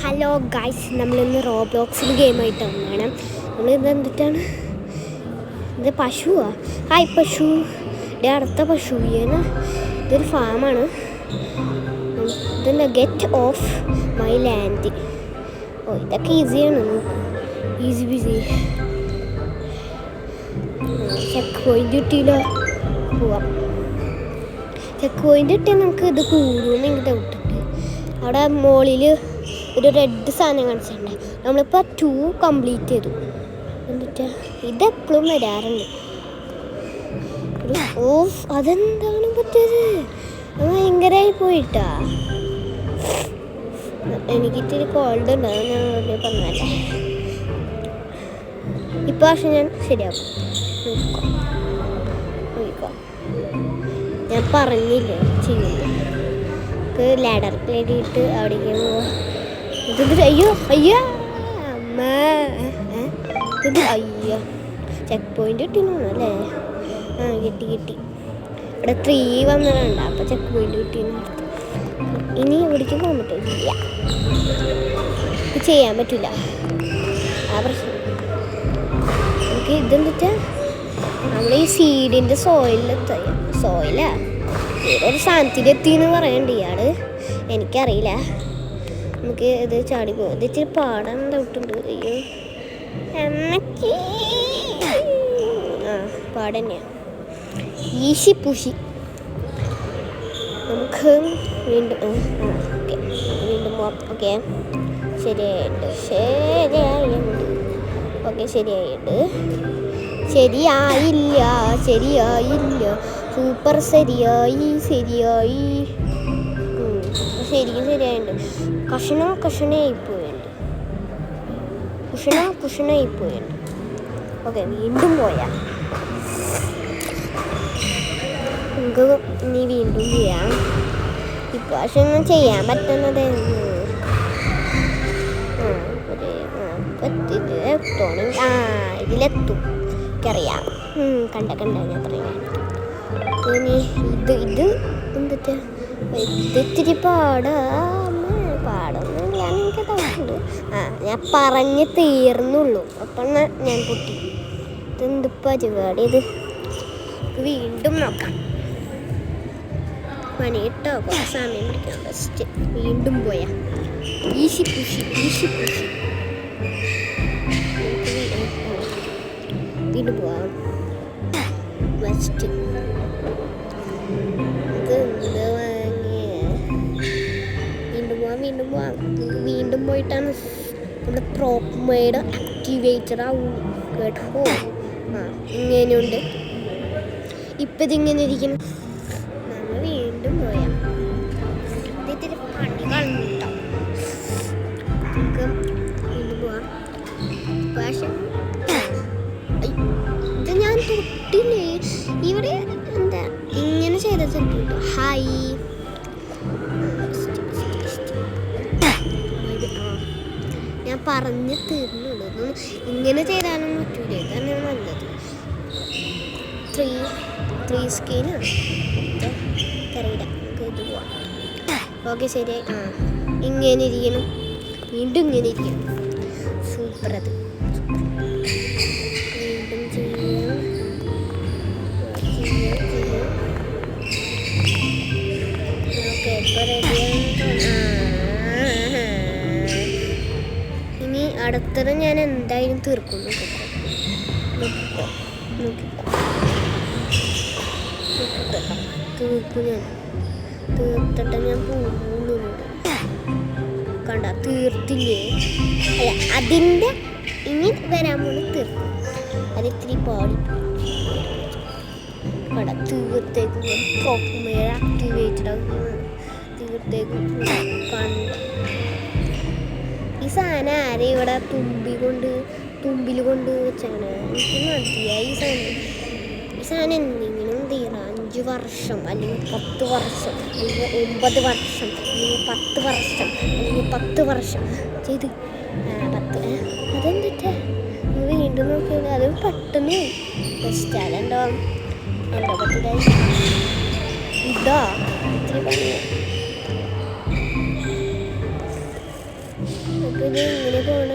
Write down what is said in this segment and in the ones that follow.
Hello guys, നമ്മളിന്ന് റോബ്ലോക്സിൽ ഗെയിമായിട്ട് വന്നതാണ്. നമ്മളിത് എന്തിട്ടാണ് ഇത് പശുവാ? ഹായ് പശു, ഇത് അടുത്ത പശു. ഇതൊരു ഫാമാണ്. ഇതെന്താ ഗെറ്റ് ഓഫ് മൈ ലാൻഡ്. ഓ, ഇതൊക്കെ ഈസിയാണ്. Easy BC. ചെക്ക് പോയിന്റ് കിട്ടിയില്ല. പോവാം. ചെക്ക് പോയിന്റ് കിട്ടിയാൽ നമുക്ക് ഇത് കൂടുമെന്ന് എനിക്ക് ഡൗട്ടുണ്ട്. അവിടെ മുകളിൽ ഒരു റെഡ് സാധനം കാണിച്ചിട്ടുണ്ട്. നമ്മളിപ്പോൾ 2 കംപ്ലീറ്റ് ചെയ്തു. എന്നിട്ട് ഇതെപ്പോഴും വരാറുണ്ട്. ഓഫ്, അതെന്താണ് പറ്റിയത്? ഭയങ്കരമായി പോയിട്ടാ. എനിക്കിത്തിരി കോൾഡ് ഉണ്ട്, അത് ഞാൻ വെറുതെ പറഞ്ഞല്ലേ. ഇപ്പം പക്ഷെ ഞാൻ ശരിയാക്കും. ഞാൻ പറഞ്ഞില്ലേ ചെയ്യുന്നു. ലാഡർ കയറിയിട്ട് അവിടേക്ക് പോവാ. ഇത് അയ്യോ അയ്യോ അമ്മ, ഇത് അയ്യോ ചെക്ക് പോയിന്റ് കിട്ടിനോ അല്ലേ? ആ, കിട്ടി. ഇവിടെ 3 വന്നതുണ്ട്. അപ്പോൾ ചെക്ക് പോയിന്റ് കിട്ടിയെന്ന്. ഇനി ഇവിടേക്ക് പോകാൻ പറ്റില്ല. ഇത് ചെയ്യാൻ പറ്റില്ല. ആ പ്രശ്നം. നമുക്ക് ഇതെന്തിട്ടാ നമ്മൾ ഈ സീഡിൻ്റെ സോയിലാ ഒരു സാധനത്തിലെത്തിന്ന് പറയണ്ട ഇയാള്. എനിക്കറിയില്ല. നമുക്ക് ഇത് ചാടി പോകും. ഇത് ഇച്ചിരി പാടാൻ ഡൗട്ടുണ്ട്. അയ്യോ അമ്മക്ക് പാട് തന്നെയാണ്. ഈശി പുഷി. നമുക്ക് വീണ്ടും പോവാം. ഓക്കെ, ശരിയായിട്ടുണ്ട്. ഓക്കെ, ശരിയായിട്ടുണ്ട്. ശരിയായില്ല. സൂപ്പർ ശരിയായി. ശരിക്കും ശരിയായിട്ടുണ്ട്. കുഷനായിപ്പോയുണ്ട്. ഓക്കെ, വീണ്ടും പോയാ നമുക്ക് ഇനി വീണ്ടും ചെയ്യാം. ഇപ്രാവശ്യം ഒന്നും ചെയ്യാൻ പറ്റുന്നത് ഇതിലെത്തും. എനിക്കറിയാം. കണ്ട ഞാൻ പറയാം. ഇനി ഇത് എന്തിട്ട് ഇതിത്തിരി പാടൊന്നുമില്ല എനിക്ക് തോന്നുന്നുണ്ട്. ഞാൻ പറഞ്ഞ് തീർന്നുള്ളൂ. അപ്പം ഞാൻ പൊട്ടി. ഇതെന്ത് പരിപാടി ഇത്? വീണ്ടും നോക്കാം. പണി കിട്ടോ? കുറച്ച് സമയം പിടിക്കാം. ബെസ്റ്റ്. വീണ്ടും പോയാ ഈശി പുഷി. വീണ്ടും പോവാം. ബെസ്റ്റ്. വീണ്ടും പോയിട്ടാണ് നമ്മുടെ പ്രോപ്പ് മെയ്ഡ് ആക്ടിവേറ്റഡ് ആവും കേട്ടോ. ഇങ്ങനെയുണ്ട്. ഇപ്പം ഇതിങ്ങനെ ഇരിക്കണം. നമ്മൾ വീണ്ടും പോയാൽ ഇതിത്തിരി പണി കളഞ്ഞിട്ടോ. നമുക്ക് വീണ്ടും പോവാം. പക്ഷെ ഇത് ഞാൻ തൊട്ടില്ലേ. ഇവിടെ എന്താ ഇങ്ങനെ ചെയ്ത തൊട്ടിട്ടോ. ഹായ്, ഞാൻ പറഞ്ഞ് തീർന്നുള്ളൂ. ഇങ്ങനെ ചെയ്താലും പറ്റൂല. ഇതാണ് നല്ലത്. 3 സ്കെയിലാണ്. അറിയില്ല. നമുക്ക് ഇത് പോവാം. ഓക്കെ, ശരിയായി. ഇങ്ങനെ ഇരിക്കണം. വീണ്ടും ഇങ്ങനെ ഇരിക്കണം. സൂപ്പർ. അത് വീണ്ടും ചെയ്യാം. ഓക്കെ, ഇപ്പോൾ റെഡിയാണ്. ഇനി അടുത്തത് ഞാൻ എന്തായാലും തീർക്കും. തീർത്തിട്ട് ഞാൻ പോകുന്നുണ്ട്. കണ്ട, തീർത്തില്ലേ? അല്ല, അതിൻ്റെ ഇനി വരാൻ പോകുന്ന തീർക്കും. അത് ഇത്തിരി പാടി കണ്ട. തീർത്തേക്കും ആക്ടിവേറ്റഡ് ആകും. തീർത്തേക്കും കണ്ട. ഈ സാധനം ആരെ ഇവിടെ തുമ്പിൽ കൊണ്ട് വെച്ചാണ്. എനിക്ക് മതിയായി ഈ സാധനം എന്തെങ്കിലും തീരാം. 5 വർഷം അല്ലെങ്കിൽ 10 വർഷം അല്ലെങ്കിൽ 9 വർഷം അല്ലെങ്കിൽ 10 വർഷം അല്ലെങ്കിൽ 10 വർഷം ചെയ്ത് 10 അതെന്തിട്ടാ വീണ്ടും നോക്കിയത്? അത് പെട്ടെന്ന് ബെസ്റ്റ്. അതുണ്ടോ എന്താ പറ്റില്ല. ഇതാ ഇത്തിരി പണിയാണ്. അപ്പോൾ ഇത് ഇങ്ങനെ പോണ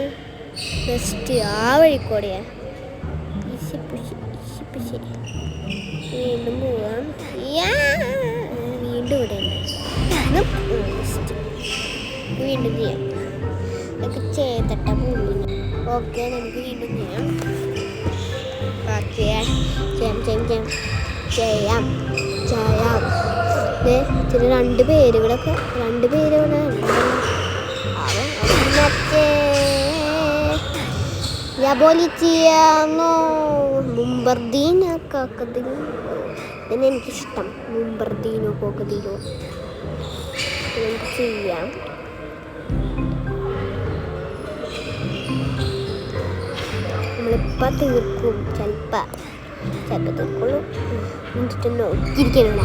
ബെസ്റ്റ് ആ വഴിക്കൂടെയാ. വീണ്ടും പോവാം. വീണ്ടും ഇവിടെ വീണ്ടും ചെയ്യാം. ഇതൊക്കെ ചെയ്തിട്ട പോകുന്നു. ഓക്കെ, നമുക്ക് വീണ്ടും ചെയ്യാം. ഓക്കെ, ചെയ്യാം. ചില രണ്ട് പേരുകളൊക്കെ മറ്റേ മുമ്പർദീനോ കോക്കതിലോ ഇതന്നെ എനിക്കിഷ്ടം. മുമ്പർദീനോ കോക്കതിലോ നമുക്ക് ചെയ്യാം. നമ്മളിപ്പോൾ തീർക്കും. ചിലപ്പോൾ തീർക്കുള്ളൂ. എന്നിട്ട് നോക്കിയിരിക്കണില്ല.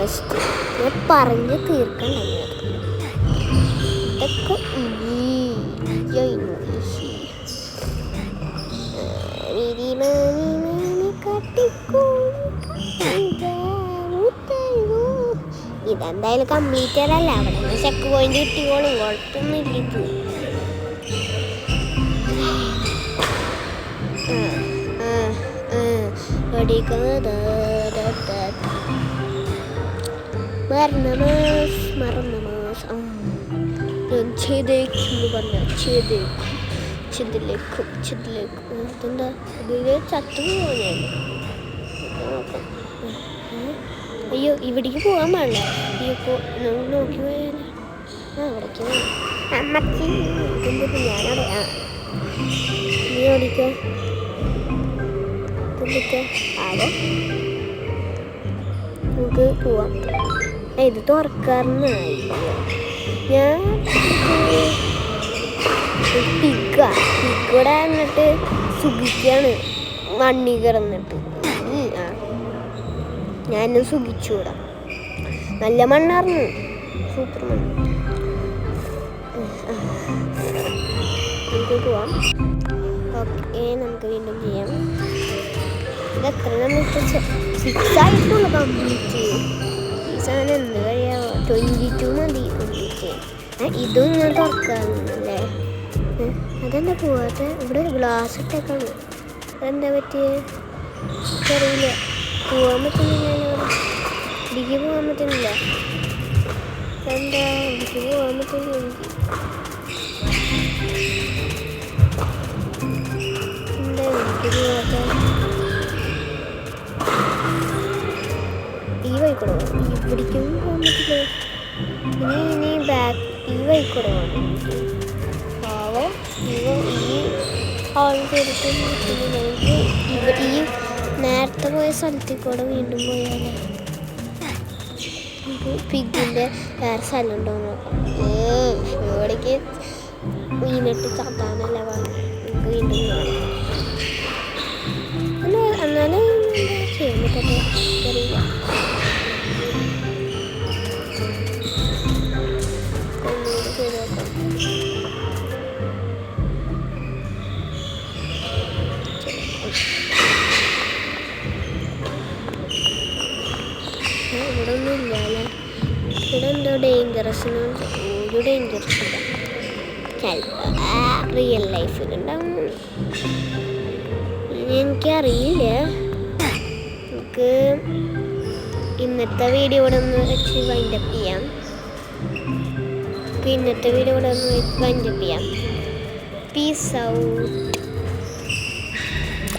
ബെസ്റ്റ് ഞാൻ പറഞ്ഞ് തീർക്കാൻ ഇതൊക്കെ ഇതെന്തായാലും കംപ്ലീറ്റഡ് അല്ല. അവിടെ ചെക്ക് പോയിന്റ് കിട്ടിക്കോളും. കുഴപ്പമൊന്നുമില്ല. ഇതെന്താ ഇതിൽ ചത്തു പോയാൽ നോക്കാം. അയ്യോ, ഇവിടേക്ക് പോകാൻ പാടില്ല. അയ്യോ, നോക്കി പോയാലോ. അവിടേക്ക് അമ്മച്ചി ഞാനവിടെ നീ ഓടിക്കോ. ആകെ നമുക്ക് പോവാം. ഇത് തുറക്കാറുന്നായി. ഞാൻ പിഗ്ഗൂടെ എന്നിട്ട് സുഖിക്കാണ് മണ്ണി കിടന്നിട്ട്. ഞാനും സുഖിച്ചൂടാ. നല്ല മണ്ണായിരുന്നു. സൂപ്പർ മണ്ണ്. നമുക്ക് പോവാം. ഓക്കെ, നമുക്ക് വീണ്ടും ചെയ്യാം. ഇതെത്ര നമുക്ക് 6 ആയിട്ടുള്ളൂ കംപ്ലീറ്റ്. ഈ സാധനം എന്ത് കഴിയാവോ? 22 മതി കംപ്ലീറ്റ്. ഇതും ഞാൻ തുറക്കാറുണ്ടല്ലേ. അതെന്താ പോവാത്ത? ഇവിടെ ഗ്ലാസ് ഇട്ടേക്കാണ്. അതെന്താ പറ്റിയത്? അറിയില്ല. പോകാൻ പറ്റുന്നില്ലല്ലോ. ഇടിക്ക് പോകാൻ പറ്റുന്നില്ല. എന്താ ഇടിക്ക് പോകാൻ പറ്റുന്നില്ല എനിക്ക്. എന്താ ഇടിക്ക് പോകാത്ത? ഈ വഴിക്കൂടെ പോകാം. ഇവിടേക്കും പോകാൻ പറ്റില്ല. ഇനി ബാക്ക് ഈ വഴിക്കൂടെ പോകാം. പാവം ഈ ആൾ ചെയ്തിട്ട് നമുക്ക് ഈ നേരത്തെ പോയ സ്ഥലത്തിൽ കൂടെ വീണ്ടും പോയാലേ. പിഗിൻ്റെ വേറെ സ്ഥലം ഉണ്ടോ നോക്കാം. ഇവിടേക്ക് വീണിട്ട് ചത്താനല്ല പറഞ്ഞു. നമുക്ക് വീണ്ടും എന്നാലും ചെയ്യാൻ പറ്റട്ടെ. അറിയില്ല. ഒന്നുകൂടി ചെയ്ത് നോക്കാം. ഇവിടെ ഒന്നും ഇല്ലല്ലേ. ഇവിടെ എന്തോ ഡേഞ്ചറസിനുണ്ട്. ഒരു ഡേഞ്ചറസ് ഇല്ല. ചിലപ്പോൾ റിയൽ ലൈഫിലുണ്ടാവും. എനിക്കറിയില്ല. നമുക്ക് ഇന്നത്തെ വീഡിയോ ഇവിടെ ഒന്ന് വെച്ച് വൈൻഡപ്പ് ചെയ്യാം. Peace out.